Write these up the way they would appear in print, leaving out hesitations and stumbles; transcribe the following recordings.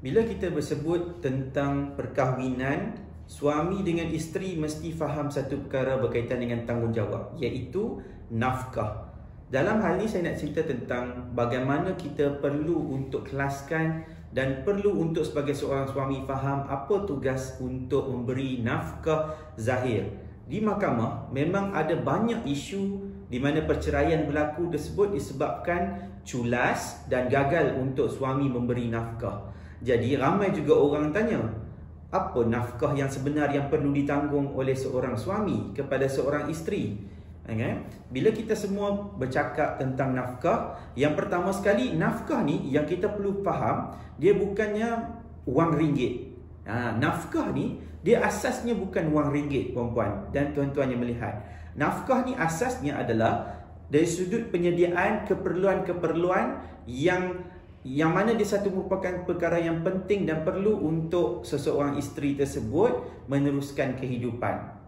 Bila kita bersebut tentang perkahwinan, suami dengan isteri mesti faham satu perkara berkaitan dengan tanggungjawab, iaitu nafkah. Dalam hal ini saya nak cerita tentang bagaimana kita perlu untuk kelaskan dan perlu untuk sebagai seorang suami faham apa tugas untuk memberi nafkah zahir. Di mahkamah memang ada banyak isu di mana perceraian berlaku tersebut disebabkan culas dan gagal untuk suami memberi nafkah. Jadi ramai juga orang tanya, apa nafkah yang sebenar yang perlu ditanggung oleh seorang suami kepada seorang isteri? Bila kita semua bercakap tentang nafkah, yang pertama sekali, nafkah ni yang kita perlu faham, dia bukannya wang ringgit. Nafkah ni dia asasnya bukan wang ringgit, puan-puan dan tuan-tuan yang melihat. Nafkah ni asasnya adalah dari sudut penyediaan keperluan-keperluan yang mana dia satu merupakan perkara yang penting dan perlu untuk seseorang isteri tersebut meneruskan kehidupan.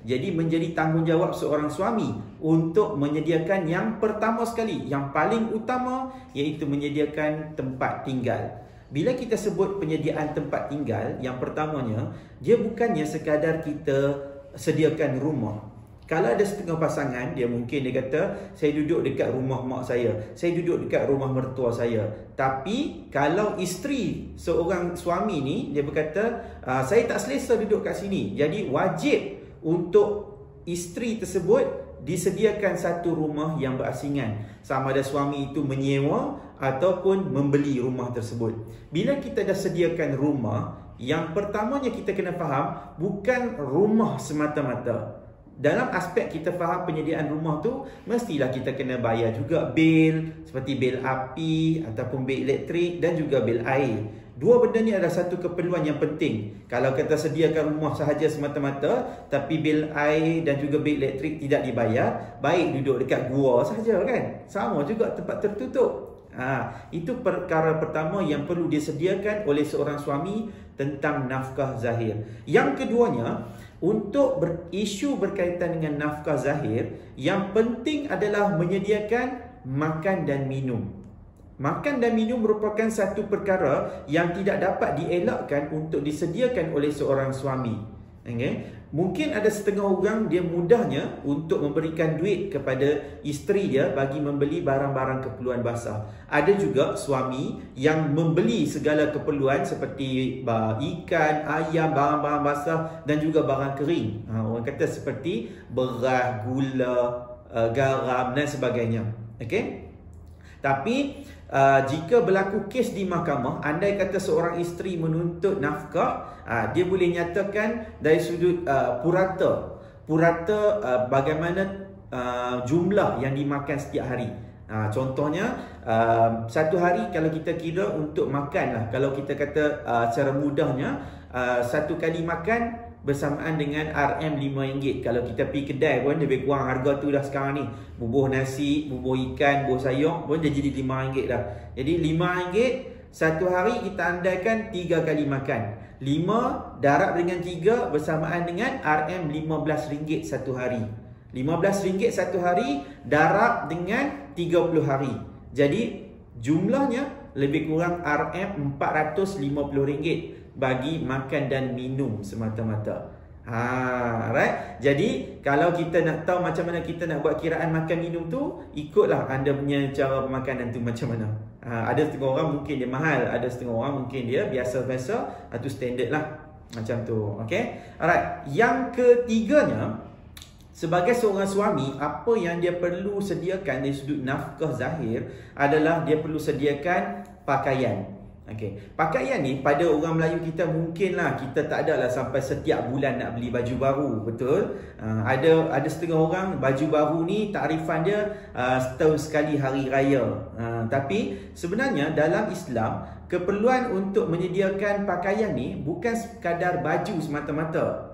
Jadi menjadi tanggungjawab seorang suami untuk menyediakan yang pertama sekali, yang paling utama, iaitu menyediakan tempat tinggal. Bila kita sebut penyediaan tempat tinggal, yang pertamanya, dia bukannya sekadar kita sediakan rumah. Kalau ada setengah pasangan, dia kata, saya duduk dekat rumah mak saya duduk dekat rumah mertua saya. Tapi kalau isteri seorang suami ni, dia berkata, saya tak selesa duduk kat sini. Jadi wajib untuk isteri tersebut disediakan satu rumah yang berasingan. Sama ada suami itu menyewa ataupun membeli rumah tersebut. Bila kita dah sediakan rumah, yang pertamanya kita kena faham, bukan rumah semata-mata. Dalam aspek kita faham penyediaan rumah tu, mestilah kita kena bayar juga bil, seperti bil api ataupun bil elektrik dan juga bil air. Dua benda ni adalah satu keperluan yang penting. Kalau kita sediakan rumah sahaja semata-mata, tapi bil air dan juga bil elektrik tidak dibayar, baik duduk dekat gua sahaja kan? Sama juga tempat tertutup. Itu perkara pertama yang perlu disediakan oleh seorang suami tentang nafkah zahir. Yang keduanya, untuk isu berkaitan dengan nafkah zahir, yang penting adalah menyediakan makan dan minum. Makan dan minum merupakan satu perkara yang tidak dapat dielakkan untuk disediakan oleh seorang suami. Mungkin ada setengah orang dia mudahnya untuk memberikan duit kepada isteri dia bagi membeli barang-barang keperluan basah. Ada juga suami yang membeli segala keperluan seperti ikan, ayam, barang-barang basah dan juga barang kering. Orang kata seperti beras, gula, garam dan sebagainya. Tapi jika berlaku kes di mahkamah, andai kata seorang isteri menuntut nafkah, dia boleh nyatakan dari sudut purata bagaimana jumlah yang dimakan setiap hari. Contohnya, satu hari kalau kita kira untuk makan lah, kalau kita kata secara mudahnya, satu kali makan bersamaan dengan RM5. Kalau kita pergi kedai pun lebih kurang harga tu dah sekarang ni. Bubuh nasi, bubuh ikan, bubuh sayur pun dah jadi RM5 dah. Jadi RM5 satu hari kita andaikan 3 kali makan. 5 darab dengan 3 bersamaan dengan RM15 satu hari. RM15 satu hari darab dengan 30 hari. Jadi jumlahnya lebih kurang RM450 bagi makan dan minum semata-mata. Right? Jadi kalau kita nak tahu macam mana kita nak buat kiraan makan minum tu, ikutlah anda punya cara pemakanan tu macam mana. Ada setengah orang mungkin dia mahal, ada setengah orang mungkin dia biasa-biasa, itu standard lah macam tu. Alright. Yang ketiganya, sebagai seorang suami, apa yang dia perlu sediakan dari sudut nafkah zahir adalah dia perlu sediakan pakaian. Pakaian ni pada orang Melayu kita mungkinlah kita tak adalah sampai setiap bulan nak beli baju baru, betul? Ada setengah orang baju baru ni takrifan dia setahun sekali hari raya. Tapi sebenarnya dalam Islam, keperluan untuk menyediakan pakaian ni bukan sekadar baju semata-mata.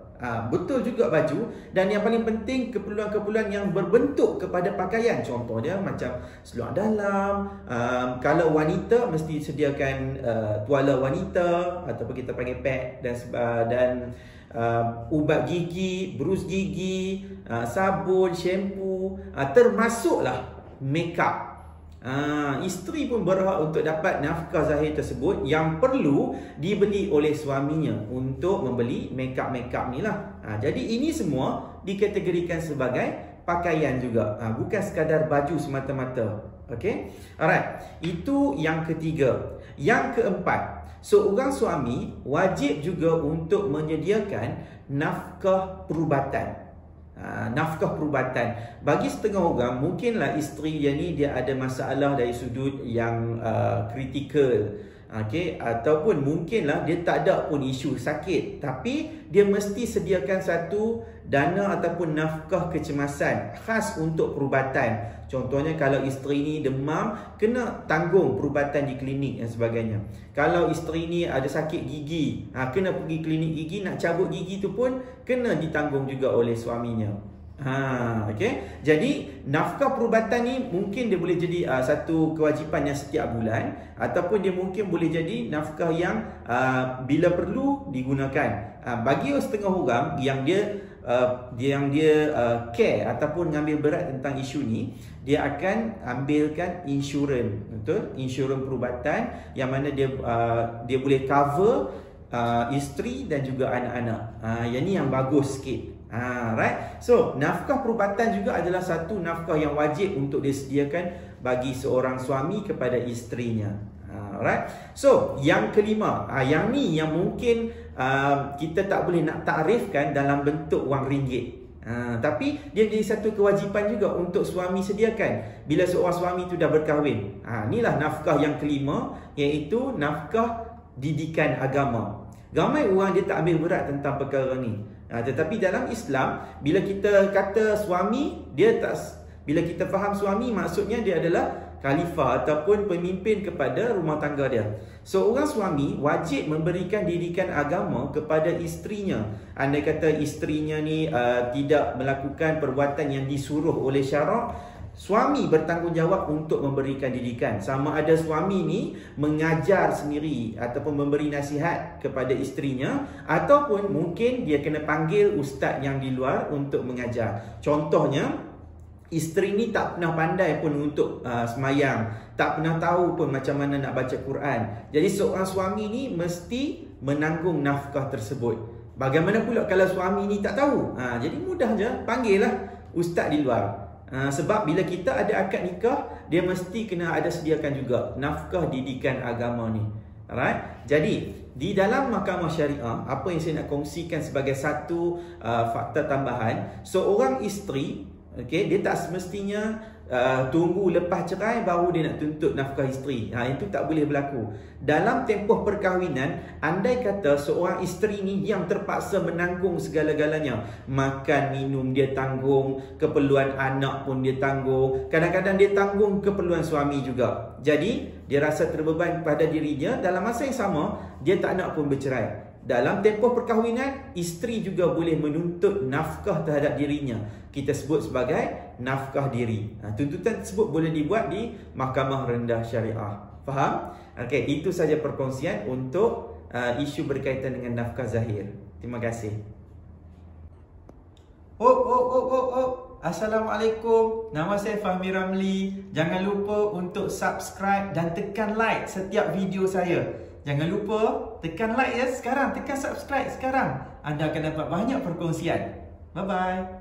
Betul juga baju, dan yang paling penting keperluan-keperluan yang berbentuk kepada pakaian. Contohnya macam seluar dalam, kalau wanita mesti sediakan tuala wanita ataupun kita panggil pad, dan ubat gigi, berus gigi, sabun, shampoo, termasuklah make up. Isteri pun berhak untuk dapat nafkah zahir tersebut yang perlu dibeli oleh suaminya untuk membeli make-up ni lah. Jadi ini semua dikategorikan sebagai pakaian juga, bukan sekadar baju semata-mata. Okay? Alright, itu yang ketiga. Yang keempat, seorang suami wajib juga untuk menyediakan nafkah perubatan. Nafkah perubatan. Bagi setengah orang, mungkinlah isteri dia ni dia ada masalah dari sudut yang kritikal. Ataupun mungkinlah dia tak ada pun isu sakit, tapi dia mesti sediakan satu dana ataupun nafkah kecemasan khas untuk perubatan. Contohnya kalau isteri ni demam, kena tanggung perubatan di klinik dan sebagainya. Kalau isteri ni ada sakit gigi, kena pergi klinik gigi, nak cabut gigi tu pun kena ditanggung juga oleh suaminya. Okay. Jadi nafkah perubatan ni mungkin dia boleh jadi satu kewajipan yang setiap bulan, ataupun dia mungkin boleh jadi nafkah yang bila perlu digunakan. Bagi setengah orang yang dia care ataupun ngambil berat tentang isu ni, dia akan ambilkan insurans, betul? Insurans perubatan yang mana dia boleh cover isteri dan juga anak-anak. Yang ni yang bagus sikit. Right. So nafkah perubatan juga adalah satu nafkah yang wajib untuk disediakan bagi seorang suami kepada isterinya. Right. So yang kelima, yang ni yang mungkin kita tak boleh nak takrifkan dalam bentuk wang ringgit. Tapi dia jadi satu kewajipan juga untuk suami sediakan bila seorang suami tu dah berkahwin. Inilah nafkah yang kelima, iaitu nafkah didikan agama. Ramai orang dia tak ambil berat tentang perkara ni. Tetapi dalam Islam, bila kita kata suami, bila kita faham suami, maksudnya dia adalah khalifah ataupun pemimpin kepada rumah tangga dia. Seorang suami wajib memberikan didikan agama kepada isterinya. Andai kata isterinya ni tidak melakukan perbuatan yang disuruh oleh syarak, suami bertanggungjawab untuk memberikan didikan. Sama ada suami ni mengajar sendiri ataupun memberi nasihat kepada isterinya, ataupun mungkin dia kena panggil ustaz yang di luar untuk mengajar. Contohnya, isteri ni tak pernah pandai pun untuk semayang, tak pernah tahu pun macam mana nak baca Quran. Jadi seorang suami ni mesti menanggung nafkah tersebut. Bagaimana pula kalau suami ni tak tahu? Jadi mudah je, panggillah ustaz di luar. Sebab bila kita ada akad nikah, dia mesti kena ada sediakan juga nafkah didikan agama ni. Alright? Jadi di dalam mahkamah syariah, apa yang saya nak kongsikan sebagai satu fakta tambahan, seorang isteri, dia tak semestinya tunggu lepas cerai baru dia nak tuntut nafkah isteri. Itu tak boleh berlaku. Dalam tempoh perkahwinan, andai kata seorang isteri ni yang terpaksa menanggung segala-galanya, makan, minum dia tanggung, keperluan anak pun dia tanggung, kadang-kadang dia tanggung keperluan suami juga. Jadi dia rasa terbeban pada dirinya, dalam masa yang sama dia tak nak pun bercerai. Dalam tempoh perkahwinan, isteri juga boleh menuntut nafkah terhadap dirinya. Kita sebut sebagai nafkah diri. Tuntutan tersebut boleh dibuat di mahkamah rendah syariah. Faham? Okey, itu saja perkongsian untuk isu berkaitan dengan nafkah zahir. Terima kasih. Assalamualaikum. Nama saya Fahmi Ramli. Jangan lupa untuk subscribe dan tekan like setiap video saya. Jangan lupa tekan like ya sekarang, tekan subscribe sekarang. Anda akan dapat banyak perkongsian. Bye bye.